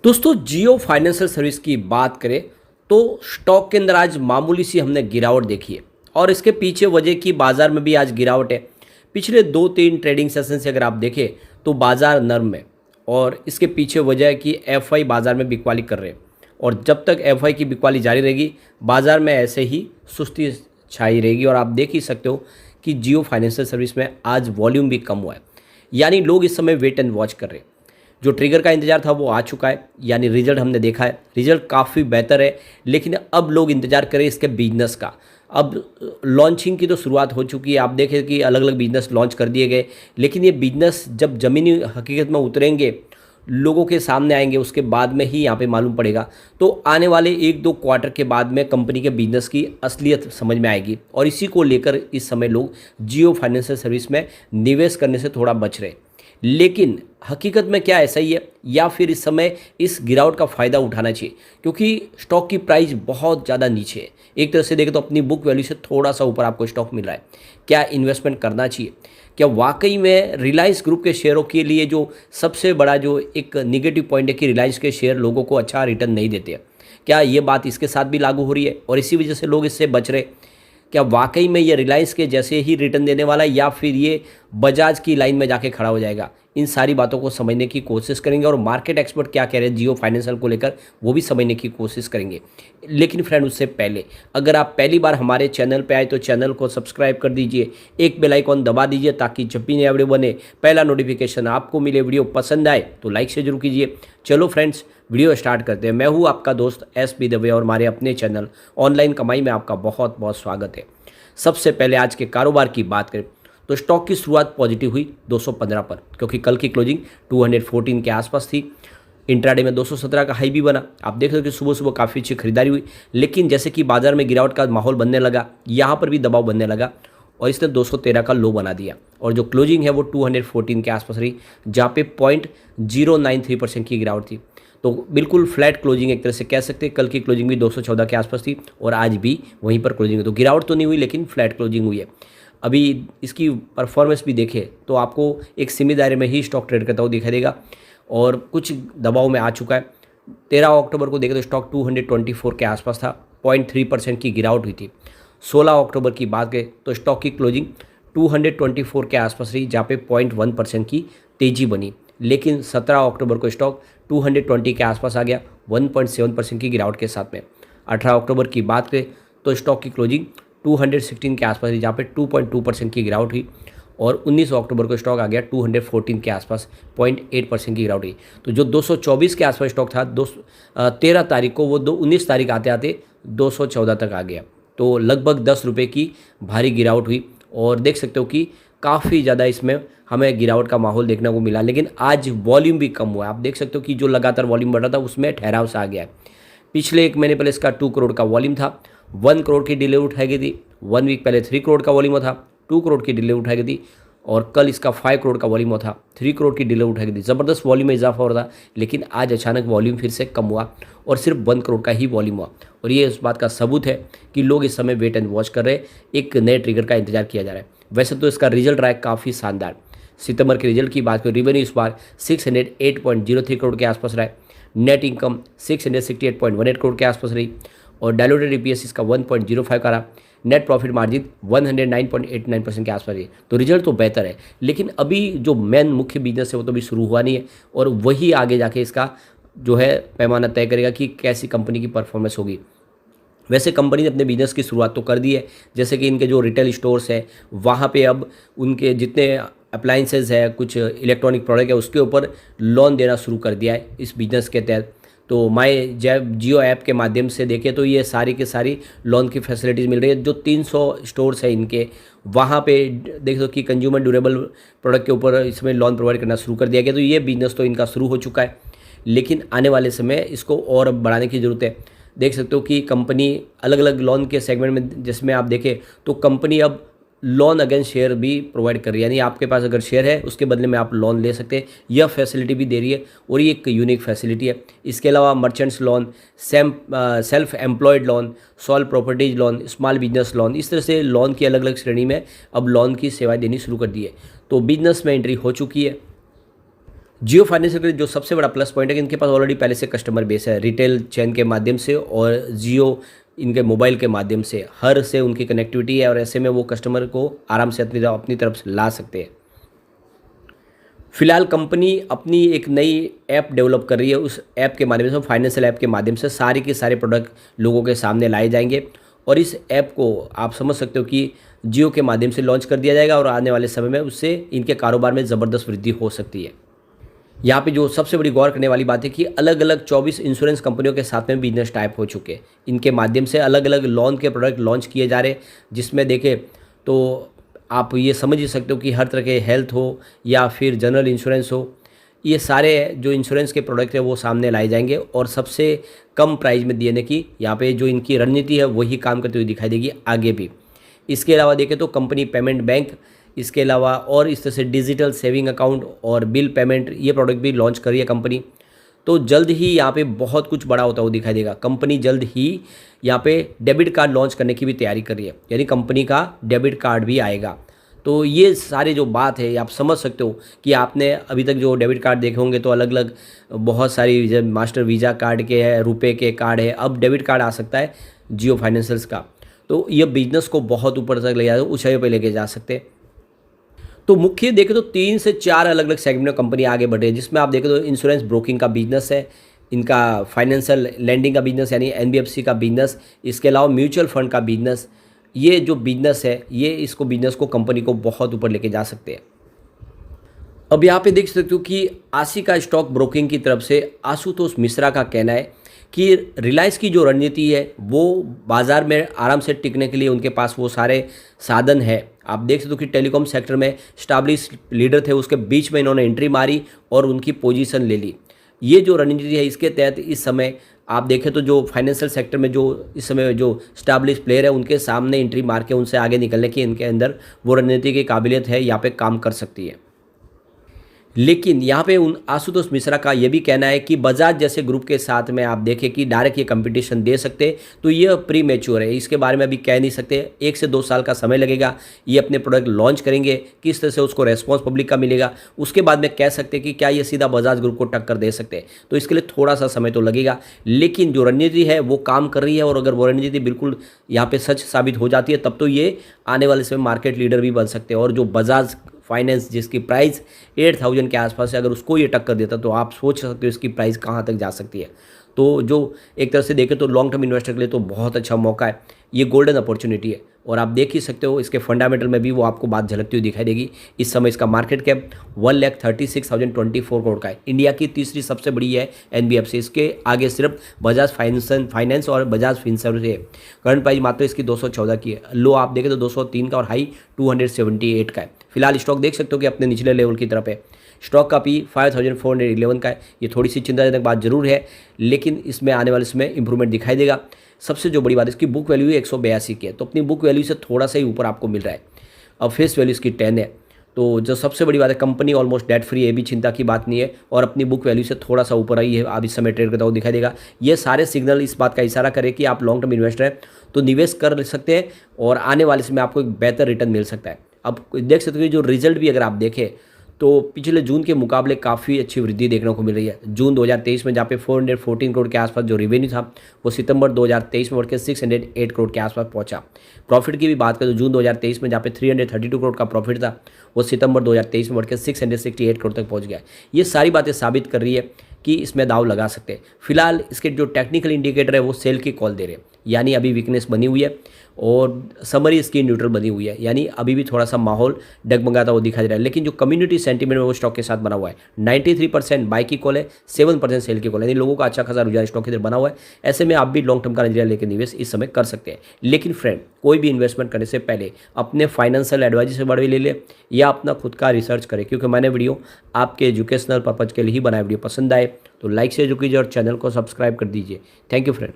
दोस्तों जियो financial service की बात करें तो स्टॉक के अंदर आज मामूली सी हमने गिरावट देखी है और इसके पीछे वजह की बाजार में भी आज गिरावट है। पिछले 2-3 ट्रेडिंग सेशन से अगर आप देखें तो बाजार नर्म है और इसके पीछे वजह है कि एफआई बाजार में बिकवाली कर रहे हैं और जब तक एफआई की बिकवाली जारी रहेगी बाजार में ऐसे ही सुस्ती छाई रहेगी। और आप देख ही सकते हो कि जियो फाइनेंशियल सर्विस में आज वॉल्यूम भी कम हुआ है, यानी लोग इस समय वेट एंड वॉच कर रहे हैं। जो ट्रिगर का इंतजार था वो आ चुका है, यानी रिजल्ट हमने देखा है, रिजल्ट काफ़ी बेहतर है। लेकिन अब लोग इंतजार करें इसके बिजनेस का। अब लॉन्चिंग की तो शुरुआत हो चुकी है, आप देखें कि अलग अलग बिजनेस लॉन्च कर दिए गए, लेकिन ये बिजनेस जब ज़मीनी हकीकत में उतरेंगे, लोगों के सामने आएंगे, उसके बाद में ही यहाँ पे मालूम पड़ेगा। तो आने वाले 1-2 क्वार्टर के बाद में कंपनी के बिजनेस की असलियत समझ में आएगी और इसी को लेकर इस समय लोग जियो फाइनेंशियल सर्विस में निवेश करने से थोड़ा बच रहे। लेकिन हकीकत में क्या ऐसा ही है या फिर इस समय इस गिरावट का फ़ायदा उठाना चाहिए, क्योंकि स्टॉक की प्राइस बहुत ज़्यादा नीचे है। एक तरह से देखें तो अपनी बुक वैल्यू से थोड़ा सा ऊपर आपको स्टॉक मिल रहा है। क्या इन्वेस्टमेंट करना चाहिए? क्या वाकई में रिलायंस ग्रुप के शेयरों के लिए जो सबसे बड़ा जो एक निगेटिव पॉइंट है कि रिलायंस के शेयर लोगों को अच्छा रिटर्न नहीं देते हैं, क्या ये बात इसके साथ भी लागू हो रही है और इसी वजह से लोग इससे बच रहे? क्या वाकई में ये रिलायंस के जैसे ही रिटर्न देने वाला है या फिर ये बजाज की लाइन में जाके खड़ा हो जाएगा? इन सारी बातों को समझने की कोशिश करेंगे और मार्केट एक्सपर्ट क्या कह रहे हैं जियो फाइनेंशियल को लेकर वो भी समझने की कोशिश करेंगे। लेकिन फ्रेंड उससे पहले अगर आप पहली बार हमारे चैनल पे आए तो चैनल को सब्सक्राइब कर दीजिए, एक बेल आइकॉन दबा दीजिए ताकि जब भी नया वीडियो बने पहला नोटिफिकेशन आपको मिले। वीडियो पसंद आए तो लाइक से जरूर कीजिए। चलो फ्रेंड्स वीडियो स्टार्ट करते हैं। मैं हूँ आपका दोस्त एस बी दवे और हमारे अपने चैनल ऑनलाइन कमाई में आपका बहुत बहुत स्वागत है। सबसे पहले आज के कारोबार की बात करें तो स्टॉक की शुरुआत पॉजिटिव हुई 215 पर, क्योंकि कल की क्लोजिंग 214 के आसपास थी। इंट्राडे में 217 का हाई भी बना। आप देख रहे हो कि सुबह सुबह काफ़ी अच्छी खरीदारी हुई, लेकिन जैसे कि बाजार में गिरावट का माहौल बनने लगा, यहाँ पर भी दबाव बनने लगा और इसने 213 का लो बना दिया और जो क्लोजिंग है वो 214 के आसपास रही, जहाँ पे 0.093% की गिरावट थी। तो बिल्कुल फ्लैट क्लोजिंग एक तरह से कह सकते हैं। कल की क्लोजिंग भी 214 के आसपास थी और आज भी वहीं पर क्लोजिंग है। तो गिरावट तो नहीं हुई लेकिन फ्लैट क्लोजिंग हुई है। अभी इसकी परफॉर्मेंस भी देखें तो आपको एक सीमित दायरे में ही स्टॉक ट्रेड करता हुआ दिखाई देगा और कुछ दबाव में आ चुका है। 13 अक्टूबर को देखें तो स्टॉक 224 के आसपास था, 0.3% की गिरावट हुई थी। 16 अक्टूबर की बात करें तो स्टॉक की क्लोजिंग 224 के आसपास रही, जहाँ पे 0.1% की तेज़ी बनी। लेकिन 17 अक्टूबर को स्टॉक 220 के आसपास आ गया, 1.7% की गिरावट के साथ में। 18 अक्टूबर की बात करें तो स्टॉक की क्लोजिंग 216 के आसपास थी, जहाँ पे 2.2% की गिरावट हुई और 19 अक्टूबर को स्टॉक आ गया 214 के आसपास, 0.8% की गिरावट हुई। तो जो 224 के आसपास स्टॉक था 13 तारीख को, वो 19 तारीख आते आते 214 तक आ गया। तो लगभग 10 रुपये की भारी गिरावट हुई और देख सकते हो कि काफ़ी ज़्यादा इसमें हमें गिरावट का माहौल देखने को मिला। लेकिन आज वॉल्यूम भी कम हुआ है। आप देख सकते हो कि जो लगातार वॉल्यूम बढ़ रहा था उसमें ठहराव सा आ गया है। पिछले एक महीने पहले इसका 2 करोड़ का वॉल्यूम था, 1 करोड़ की डिले उठाई गई थी। 1 वीक पहले 3 करोड़ का वॉल्यूम था, 2 करोड़ की डिले उठाई गई थी और कल इसका 5 करोड़ का वॉल्यूम था, 3 करोड़ की डिले उठाई गई थी। ज़बरदस्त वॉल्यूम में इजाफा हो रहा था, लेकिन आज अचानक वॉल्यूम फिर से कम हुआ और सिर्फ 1 करोड़ का ही वॉल्यूम हुआ और ये इस बात का सबूत है कि लोग इस समय वेट एंड वॉच कर रहे हैं। एक नए ट्रिगर का इंतजार किया जा रहा है। वैसे तो इसका रिजल्ट रहा है काफ़ी शानदार। सितंबर के रिजल्ट की बात करें, रेवेन्यू इस बार 608.03 करोड़ के आसपास रहा है, नेट इनकम 668.18 करोड़ के आसपास रही और डायलूटेड ईपीएस इसका 1.05 का रहा, नेट प्रॉफिट मार्जिन 109.89% के आसपास रही। तो रिजल्ट तो बेहतर है, लेकिन अभी जो मेन मुख्य बिजनेस है वो तो अभी शुरू हुआ नहीं है और वही आगे जाके इसका जो है पैमाना तय करेगा कि कैसी कंपनी की परफॉर्मेंस होगी। वैसे कंपनी ने अपने बिजनेस की शुरुआत तो कर दी है, जैसे कि इनके जो रिटेल स्टोर्स है वहाँ पे अब उनके जितने अप्लाइंसेज है, कुछ इलेक्ट्रॉनिक प्रोडक्ट है, उसके ऊपर लोन देना शुरू कर दिया है इस बिज़नेस के तहत। तो माई जैब जियो ऐप के माध्यम से देखें तो ये सारी की सारी लोन की फैसिलिटीज़ मिल रही है। जो 300 स्टोर्स है इनके, वहाँ पे देख दो कि कंज्यूमर ड्यूरेबल प्रोडक्ट के ऊपर इसमें लोन प्रोवाइड करना शुरू कर दिया गया। तो ये बिज़नेस तो इनका शुरू हो चुका है, लेकिन आने वाले समय इसको और बढ़ाने की ज़रूरत है। देख सकते हो कि कंपनी अलग अलग लोन के सेगमेंट में जिसमें आप देखें तो कंपनी अब लोन अगेंस्ट शेयर भी प्रोवाइड कर रही है, यानी आपके पास अगर शेयर है उसके बदले में आप लोन ले सकते हैं, यह फैसिलिटी भी दे रही है और ये एक यूनिक फैसिलिटी है। इसके अलावा merchants loan, self employed loan, sole properties loan, small business loan, इस तरह से लोन की अलग अलग श्रेणी में अब लोन की सेवाएं देनी शुरू कर दी है। तो बिजनेस में एंट्री हो चुकी है। जियो फाइनेंशियल का जो सबसे बड़ा प्लस पॉइंट है कि इनके पास ऑलरेडी पहले से कस्टमर बेस है, रिटेल चैन के माध्यम से और जियो इनके मोबाइल के माध्यम से हर से उनकी कनेक्टिविटी है, और ऐसे में वो कस्टमर को आराम से अपनी तरफ से ला सकते हैं। फिलहाल कंपनी अपनी एक नई ऐप डेवलप कर रही है, उस ऐप के माध्यम से, फाइनेंशियल ऐप के माध्यम से सारे के सारे प्रोडक्ट लोगों के सामने लाए जाएंगे, और इस ऐप को आप समझ सकते हो कि जियो के माध्यम से लॉन्च कर दिया जाएगा, और आने वाले समय में उससे इनके कारोबार में ज़बरदस्त वृद्धि हो सकती है। यहाँ पे जो सबसे बड़ी गौर करने वाली बात है कि अलग अलग 24 इंश्योरेंस कंपनियों के साथ में बिजनेस टाइप हो चुके हैं। इनके माध्यम से अलग अलग लोन के प्रोडक्ट लॉन्च किए जा रहे हैं, जिसमें देखें तो आप ये समझ ही सकते हो कि हर तरह के हेल्थ हो या फिर जनरल इंश्योरेंस हो, ये सारे जो इंश्योरेंस के प्रोडक्ट है वो सामने लाए जाएंगे, और सबसे कम प्राइस में देने की यहाँ पे जो इनकी रणनीति है वही काम करती हुई दिखाई देगी आगे भी। इसके अलावा देखें तो कंपनी पेमेंट बैंक, इसके अलावा और इस तरह से डिजिटल सेविंग अकाउंट और बिल पेमेंट, ये प्रोडक्ट भी लॉन्च करी है कंपनी। तो जल्द ही यहाँ पे बहुत कुछ बड़ा होता हुआ दिखाई देगा। कंपनी जल्द ही यहाँ पे डेबिट कार्ड लॉन्च करने की भी तैयारी कर रही है, यानी कंपनी का डेबिट कार्ड भी आएगा। तो ये सारे जो बात है आप समझ सकते हो कि आपने अभी तक जो डेबिट कार्ड देखे होंगे तो अलग अलग बहुत सारी मास्टर वीज़ा कार्ड के है, रुपए के कार्ड है, अब डेबिट कार्ड आ सकता है जियो फाइनेंशियल्स का। तो ये बिजनेस को बहुत ऊपर तक ले जाए, ऊंचाइयों पे लेके जा सकते हैं। तो मुख्य देखें तो 3 से 4 अलग अलग सेगमेंट में कंपनी आगे बढ़ रही है, जिसमें आप देखें तो इंश्योरेंस ब्रोकिंग का बिजनेस है, इनका फाइनेंशियल लैंडिंग का बिजनेस यानी एनबीएफसी का बिजनेस, इसके अलावा म्यूचुअल फंड का बिजनेस। ये जो बिजनेस है ये इसको बिजनेस को कंपनी को बहुत ऊपर लेके जा सकते हैं। अब यहाँ पे देख सकते हो कि आशिका स्टॉक ब्रोकिंग की तरफ से आशुतोष मिश्रा का कहना है कि रिलायंस की जो रणनीति है वो बाज़ार में आराम से टिकने के लिए उनके पास वो सारे साधन है। आप देख सकते हो कि टेलीकॉम सेक्टर में स्टैब्लिश लीडर थे, उसके बीच में इन्होंने एंट्री मारी और उनकी पोजीशन ले ली। ये जो रणनीति है इसके तहत इस समय आप देखें तो जो फाइनेंशियल सेक्टर में जो इस समय जो स्टैब्लिश प्लेयर है उनके सामने एंट्री मार के उनसे आगे निकलने की इनके अंदर वो रणनीति की काबिलियत है, यहाँ पे काम कर सकती है। लेकिन यहाँ पे उन आशुतोष मिश्रा का ये भी कहना है कि बजाज जैसे ग्रुप के साथ में आप देखें कि डायरेक्ट ये कंपटीशन दे सकते, तो ये प्री मैच्योर है, इसके बारे में अभी कह नहीं सकते। 1 से 2 साल का समय लगेगा, ये अपने प्रोडक्ट लॉन्च करेंगे, किस तरह से उसको रेस्पॉन्स पब्लिक का मिलेगा, उसके बाद में कह सकते कि क्या ये सीधा बजाज ग्रुप को टक्कर दे सकते हैं। तो इसके लिए थोड़ा सा समय तो लगेगा, लेकिन जो रणनीति है वो काम कर रही है, और अगर वो रणनीति बिल्कुल यहाँ पे सच साबित हो जाती है तब तो ये आने वाले समय मार्केट लीडर भी बन सकते हैं। और जो बजाज फाइनेंस जिसकी प्राइस 8000 के आसपास है, अगर उसको ये टक्कर देता तो आप सोच सकते हो इसकी प्राइस कहाँ तक जा सकती है। तो जो एक तरह से देखें तो लॉन्ग टर्म इन्वेस्टर के लिए तो बहुत अच्छा मौका है, ये गोल्डन अपॉर्चुनिटी है। और आप देख ही सकते हो इसके फंडामेंटल में भी वो आपको बात झलकती हुई दिखाई देगी। इस समय इसका मार्केट कैप 1,36,024 करोड़ का है, इंडिया की तीसरी सबसे बड़ी है एनबीएफसी, इसके आगे सिर्फ बजाज फाइनेंस और बजाज फिनसर्व है। करंट प्राइस मात्र इसकी 214 की है, लो आप देखें तो 203 का और हाई 278 का है। फिलहाल स्टॉक देख सकते हो कि अपने निचले लेवल की तरफ है। स्टॉक का पी 5411 का है, ये थोड़ी सी चिंताजनक बात जरूर है, लेकिन इसमें आने वाले समय इंप्रूवमेंट दिखाई देगा। सबसे जो बड़ी बात है इसकी बुक वैल्यू 182 की है, तो अपनी बुक वैल्यू से थोड़ा सा ही ऊपर आपको मिल रहा है। अब फेस वैल्यू इसकी 10 है, तो जो सबसे बड़ी बात है कंपनी ऑलमोस्ट डेट फ्री है, ये भी चिंता की बात नहीं है, और अपनी बुक वैल्यू से थोड़ा सा ऊपर आई है, आप इस समय ट्रेड करता हुआ दिखाई देगा। ये सारे सिग्नल इस बात का इशारा करें कि आप लॉन्ग टर्म इन्वेस्टर हैं तो निवेश कर सकते हैं, और आने वाले समय आपको एक बेहतर रिटर्न मिल सकता है। अब देख सकते हो कि जो रिजल्ट भी अगर आप देखें तो पिछले जून के मुकाबले काफ़ी अच्छी वृद्धि देखने को मिल रही है। जून 2023 में जहाँ पे 414 करोड़ के आसपास जो रेवेन्यू था वो सितंबर 2023 में बढ़ के 608 करोड़ के आसपास पहुंचा। प्रॉफिट की भी बात करें तो जून 2023 में जहाँ पे 332 करोड़ का प्रॉफिट था वो सितंबर 2023 में बढ़ के 668 करोड़ तक पहुँच गया। ये सारी बातें साबित कर रही है कि इसमें दाव लगा सकते हैं। फिलहाल इसके जो टेक्निकल इंडिकेटर है वो सेल की कॉल दे रहे हैं, यानी अभी वीकनेस बनी हुई है, और समरी इसकी न्यूट्रल बनी हुई है, यानी अभी भी थोड़ा सा माहौल डगमगाता हुआ दिखाई दे रहा है। लेकिन जो कम्युनिटी सेंटीमेंट है वो स्टॉक के साथ बना हुआ है। 93% बाई की कॉल है, 7% सेल की कॉल है, यानी लोगों का अच्छा खासा रुझान स्टॉक की तरफ बना हुआ है। ऐसे में आप भी लॉन्ग टर्म का नजरिया लेकर निवेश इस समय कर सकते हैं। लेकिन फ्रेंड, कोई भी इन्वेस्टमेंट करने से पहले अपने फाइनेंशियल एडवाइजर से बड़े ले ले या अपना खुद का रिसर्च करें, क्योंकि मैंने वीडियो आपके एजुकेशनल पर्पज के लिए ही बनाया। वीडियो पसंद आए तो लाइक शेयर कीजिए और चैनल को सब्सक्राइब कर दीजिए। Thank you friend.